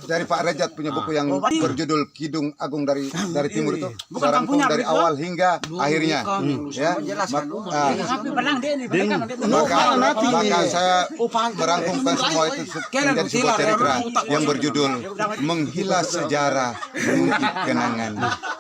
dari Pak Rejat punya buku yang berjudul Kidung Agung dari Timur itu. Serangkum dari awal hingga akhirnya. Ya. Maka saya merangkumkan semua itu menjadi sebuah cerita yang berjudul Menghilang Sejarah, Mengukir Kenangan.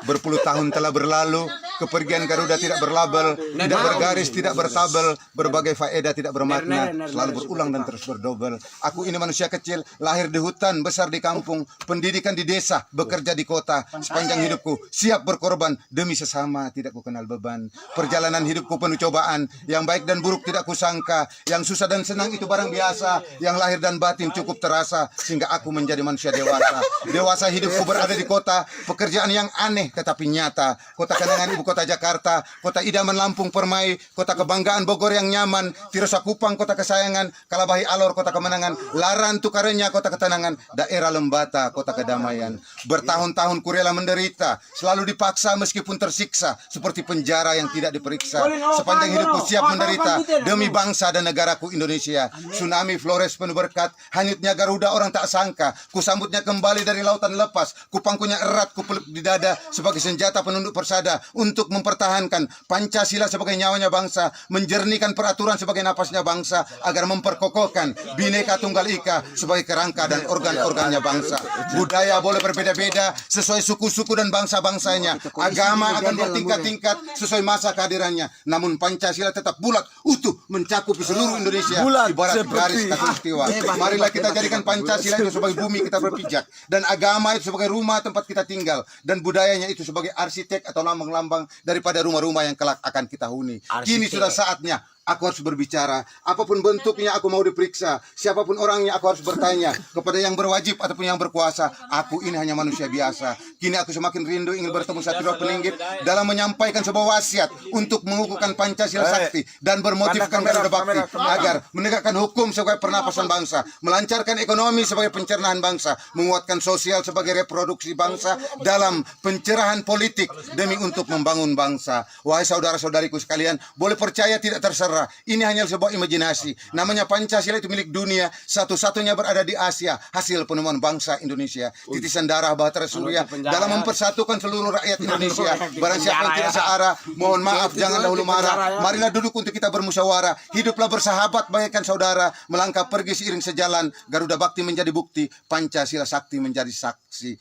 Berpuluh tahun telah berlalu, kepergian Garuda tidak berlabel, tidak bergaris, tidak bertabel, berbagai faedah tidak bermakna, selalu berulang dan terus berdobel. Aku ini manusia kecil, lahir di hutan, besar di kampung, pendidikan di desa, bekerja di kota. Sepanjang hidupku siap berkorban demi sesama, tidak ku kenal beban. Perjalanan hidupku penuh cobaan, yang baik dan buruk tidak kusangka, yang susah dan senang itu barang biasa, yang lahir dan batin cukup terasa, sehingga aku menjadi manusia dewasa. Dewasa hidupku berada di kota, pekerjaan yang aneh tetapi nyata. Kota kenangan ibu kota Jakarta, kota idaman Lampung Permai, kota kebanggaan Bogor yang nyaman, Tirosa Kupang kota kesayangan, Kalabahi Alor kota kemenangan, Laran Tukarenya kota ketenangan, daerah Lembata kota kedamaian. Bertahun-tahun ku rela menderita, selalu dipaksa meskipun tersiksa, seperti penjara yang tidak diperiksa. Sepanjang hidupku siap menderita demi bangsa dan negaraku Indonesia. Tsunami Flores penuh berkat, hanyutnya Garuda orang tak sangka, ku sambutnya kembali dari lautan lepas, ku pangkunya erat, ku peluk di dada sebagai senjata penunduk persada untuk mempertahankan Pancasila sebagai nyawanya bangsa, menjernihkan peraturan sebagai napasnya bangsa, agar memperkokohkan Bhinneka Tunggal Ika sebagai kerangka dan organ-organnya bangsa. Budaya boleh berbeda-beda sesuai suku-suku dan bangsa-bangsanya, agama akan bertingkat-tingkat sesuai masa kehadirannya, namun Pancasila tetap bulat utuh mencakupi seluruh Indonesia ibarat garis khatulistiwa. Marilah kita jadikan Pancasila itu sebagai bumi kita berpijak, dan agama itu sebagai rumah tempat kita tinggal, dan budayanya itu sebagai arsitek atau lambang-lambang daripada rumah-rumah yang kelak akan kita huni. Kini sudah saatnya aku harus berbicara. Apapun bentuknya aku mau diperiksa. Siapapun orangnya aku harus bertanya. Kepada yang berwajib ataupun yang berkuasa. Aku ini hanya manusia biasa. Kini aku semakin rindu ingin bertemu Satrio Peninggit dalam menyampaikan sebuah wasiat untuk mengukuhkan Pancasila sakti dan bermotifkan Garuda Bakti agar menegakkan hukum sebagai pernapasan bangsa, melancarkan ekonomi sebagai pencernaan bangsa, menguatkan sosial sebagai reproduksi bangsa dalam pencerahan politik demi untuk membangun bangsa. Wahai saudara-saudariku sekalian, boleh percaya tidak terserah, ini hanya sebuah imajinasi. Namanya Pancasila itu milik dunia, satu-satunya berada di Asia, hasil penemuan bangsa Indonesia. Titisan darah Bahtera Surya dalam mempersatukan seluruh rakyat Indonesia. Barang siapa yang tidak searah, mohon maaf, jangan dahulu marah. Marilah duduk untuk kita bermusyawarah. Hiduplah bersahabat bagaikan saudara, melangkah pergi seiring sejalan. Garuda Bakti menjadi bukti, Pancasila sakti menjadi saksi.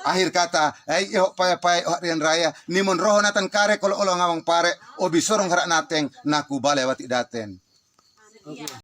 Akhir kata, paya Rian Raya, nimun roho natan kare kalau ngawang pare, obi sorong harak nateng, naku bale wati daten.